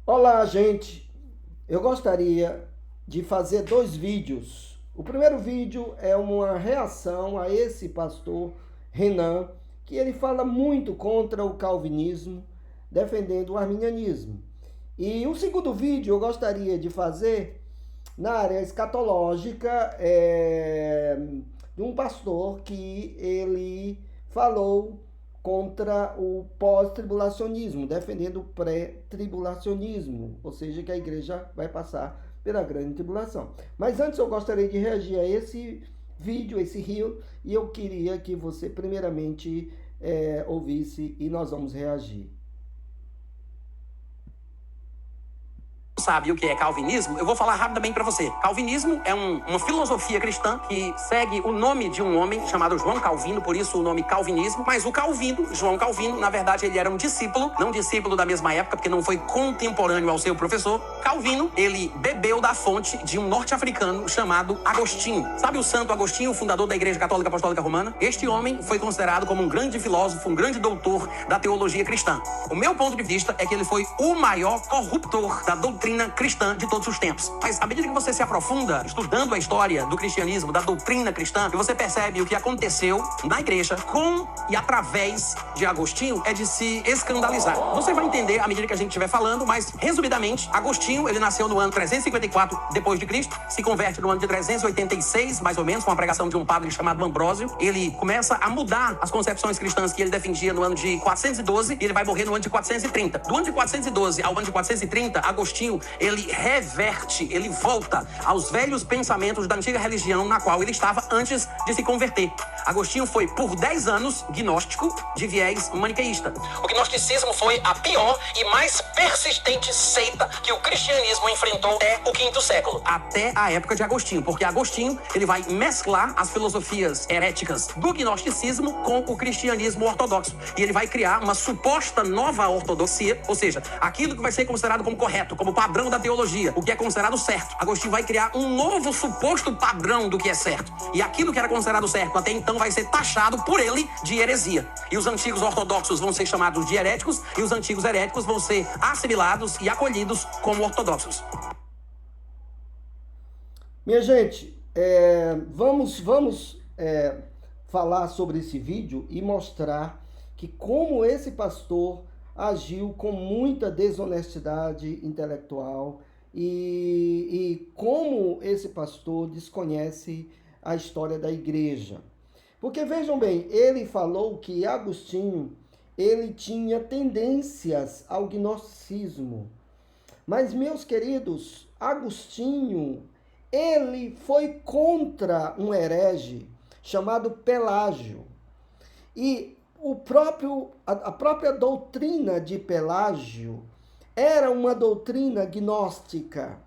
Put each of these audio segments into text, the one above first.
Olá, gente! Eu gostaria de fazer dois vídeos. O primeiro vídeo é uma reação a esse pastor Renan, que ele fala muito contra o calvinismo, defendendo o arminianismo. E o segundo vídeo eu gostaria de fazer na área escatológica, de um pastor que ele falou contra o pós-tribulacionismo, defendendo o pré-tribulacionismo, ou seja, que a igreja vai passar pela grande tribulação. Mas antes eu gostaria de reagir a esse vídeo, esse reel, e eu queria que você primeiramente ouvisse e nós vamos reagir. Sabe o que é calvinismo, eu vou falar rapidamente para você. Calvinismo é uma filosofia cristã que segue o nome de um homem chamado João Calvino, por isso o nome calvinismo. Mas o Calvino, João Calvino, na verdade ele era um discípulo, não discípulo da mesma época, porque não foi contemporâneo ao seu professor. Calvino, ele bebeu da fonte de um norte-africano chamado Agostinho. Sabe o Santo Agostinho, o fundador da Igreja Católica Apostólica Romana? Este homem foi considerado como um grande filósofo, um grande doutor da teologia cristã. O meu ponto de vista é que ele foi o maior corruptor da doutrina cristã de todos os tempos. Mas à medida que você se aprofunda estudando a história do cristianismo, da doutrina cristã, você percebe o que aconteceu na igreja com e através de Agostinho é de se escandalizar. Você vai entender à medida que a gente estiver falando, mas resumidamente, Agostinho, ele nasceu no ano 354 depois de Cristo, se converte no ano de 386, mais ou menos, com a pregação de um padre chamado Ambrósio. Ele começa a mudar as concepções cristãs que ele defendia no ano de 412 e ele vai morrer no ano de 430. Do ano de 412 ao ano de 430, Agostinho ele reverte, ele volta aos velhos pensamentos da antiga religião na qual ele estava antes de se converter. Agostinho foi por 10 anos gnóstico de viés maniqueísta. O gnosticismo foi a pior e mais persistente seita que o cristianismo enfrentou até o quinto século. Até a época de Agostinho, porque Agostinho ele vai mesclar as filosofias heréticas do gnosticismo com o cristianismo ortodoxo. E ele vai criar uma suposta nova ortodoxia, ou seja, aquilo que vai ser considerado como correto, como padrão da teologia, o que é considerado certo. Agostinho vai criar um novo suposto padrão do que é certo. E aquilo que era considerado certo até então vai ser taxado por ele de heresia. E os antigos ortodoxos vão ser chamados de heréticos e os antigos heréticos vão ser assimilados e acolhidos como ortodoxos. Minha gente, vamos falar sobre esse vídeo e mostrar que como esse pastor agiu com muita desonestidade intelectual e como esse pastor desconhece a história da igreja. Porque vejam bem, ele falou que Agostinho ele tinha tendências ao gnosticismo. Mas, meus queridos, Agostinho, ele foi contra um herege chamado Pelágio. E a própria doutrina de Pelágio era uma doutrina gnóstica.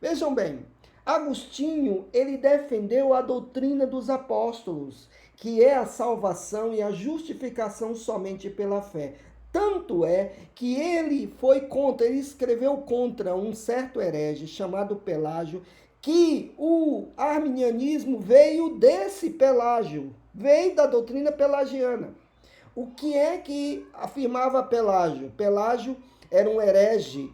Vejam bem, Agostinho, ele defendeu a doutrina dos apóstolos, que é a salvação e a justificação somente pela fé. Tanto é que ele escreveu contra um certo herege chamado Pelágio, que o arminianismo veio desse Pelágio, veio da doutrina pelagiana. O que é que afirmava Pelágio? Pelágio era um herege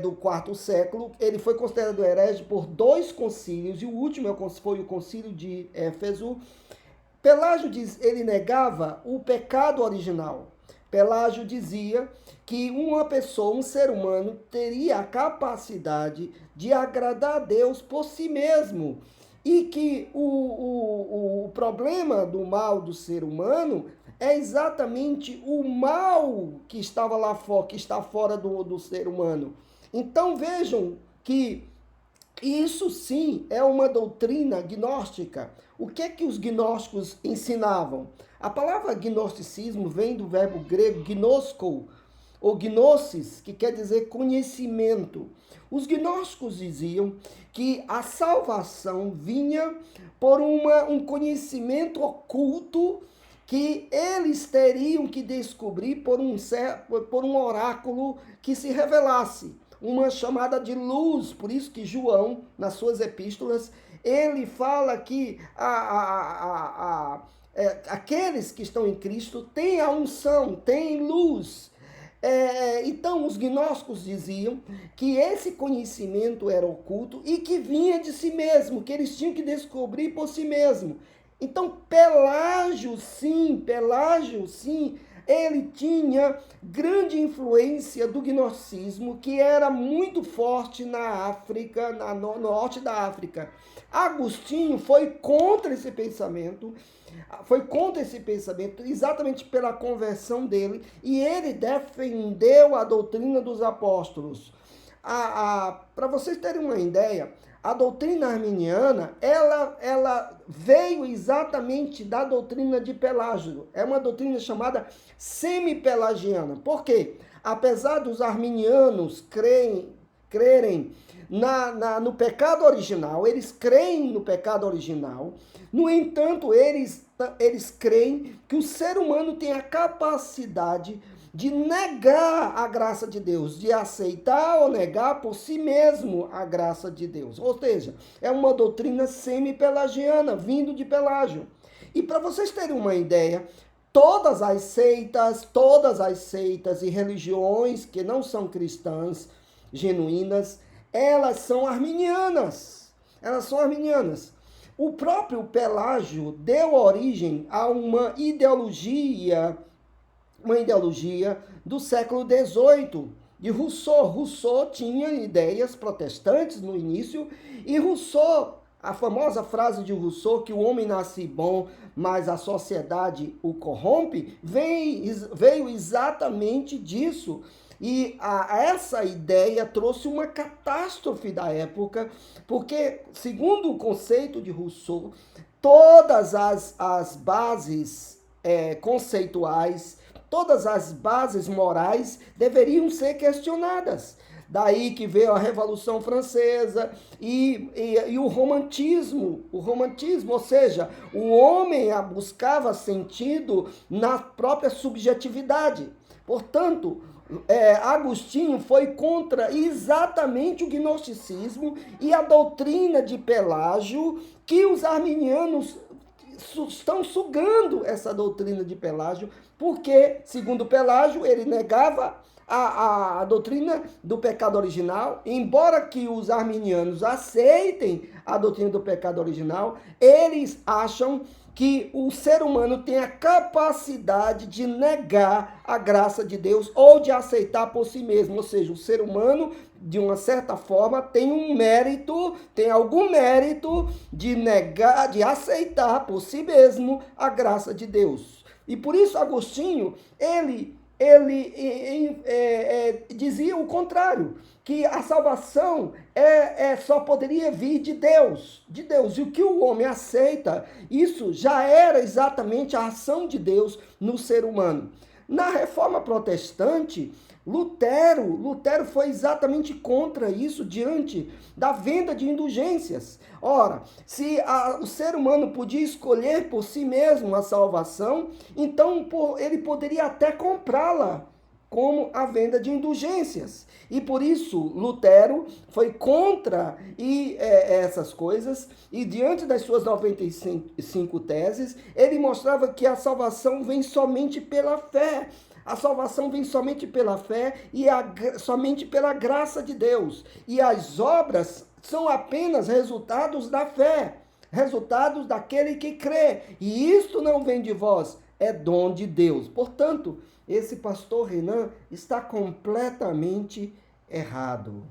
do quarto século. Ele foi considerado herege por 2 concílios, e o último foi o concílio de Éfeso. Pelágio ele negava o pecado original. Pelágio dizia que uma pessoa, um ser humano, teria a capacidade de agradar a Deus por si mesmo. E que o problema do mal do ser humano é exatamente o mal que estava lá fora, que está fora do ser humano. Então vejam que isso sim é uma doutrina gnóstica. O que é que os gnósticos ensinavam? A palavra gnosticismo vem do verbo grego gnosko, ou gnosis, que quer dizer conhecimento. Os gnósticos diziam que a salvação vinha por um conhecimento oculto que eles teriam que descobrir por um oráculo que se revelasse. Uma chamada de luz, por isso que João, nas suas epístolas, ele fala que aqueles que estão em Cristo têm a unção, têm luz. Então, os gnósticos diziam que esse conhecimento era oculto e que vinha de si mesmo, que eles tinham que descobrir por si mesmo. Então, Pelágio, sim, ele tinha grande influência do gnosticismo, que era muito forte na África, no norte da África. Agostinho foi contra esse pensamento, exatamente pela conversão dele, e ele defendeu a doutrina dos apóstolos. Para vocês terem uma ideia, a doutrina arminiana, ela veio exatamente da doutrina de Pelágio. É uma doutrina chamada semi-pelagiana. Por quê? Apesar dos arminianos crerem no pecado original, eles creem no pecado original, no entanto, eles creem que o ser humano tem a capacidade de negar a graça de Deus, de aceitar ou negar por si mesmo a graça de Deus. Ou seja, é uma doutrina semi-pelagiana, vindo de Pelágio. E para vocês terem uma ideia, todas as seitas e religiões que não são cristãs, genuínas, elas são arminianas. O próprio Pelágio deu origem a uma ideologia do século XVIII, de Rousseau. Rousseau tinha ideias protestantes no início, e Rousseau, a famosa frase de Rousseau, que o homem nasce bom, mas a sociedade o corrompe, veio exatamente disso. E essa ideia trouxe uma catástrofe da época, porque, segundo o conceito de Rousseau, todas as bases conceituais, todas as bases morais deveriam ser questionadas. Daí que veio a Revolução Francesa e o romantismo, ou seja, o homem buscava sentido na própria subjetividade. Portanto, Agostinho foi contra exatamente o gnosticismo e a doutrina de Pelágio, que os arminianos estão sugando essa doutrina de Pelágio, porque, segundo Pelágio, ele negava a doutrina do pecado original. Embora que os arminianos aceitem a doutrina do pecado original, eles acham que o ser humano tem a capacidade de negar a graça de Deus ou de aceitar por si mesmo. Ou seja, o ser humano, de uma certa forma, tem algum mérito de negar, de aceitar por si mesmo a graça de Deus. E por isso Agostinho, ele dizia o contrário, que a salvação só poderia vir de Deus. E o que o homem aceita, isso já era exatamente a ação de Deus no ser humano. Na Reforma Protestante, Lutero foi exatamente contra isso, diante da venda de indulgências. Ora, se o ser humano podia escolher por si mesmo a salvação, então ele poderia até comprá-la, como a venda de indulgências. E por isso Lutero foi contra essas coisas, e diante das suas 95 teses, ele mostrava que a salvação vem somente pela fé. A salvação vem somente pela fé e somente pela graça de Deus. E as obras são apenas resultados da fé, resultados daquele que crê. E isto não vem de vós, é dom de Deus. Portanto, esse pastor Renan está completamente errado.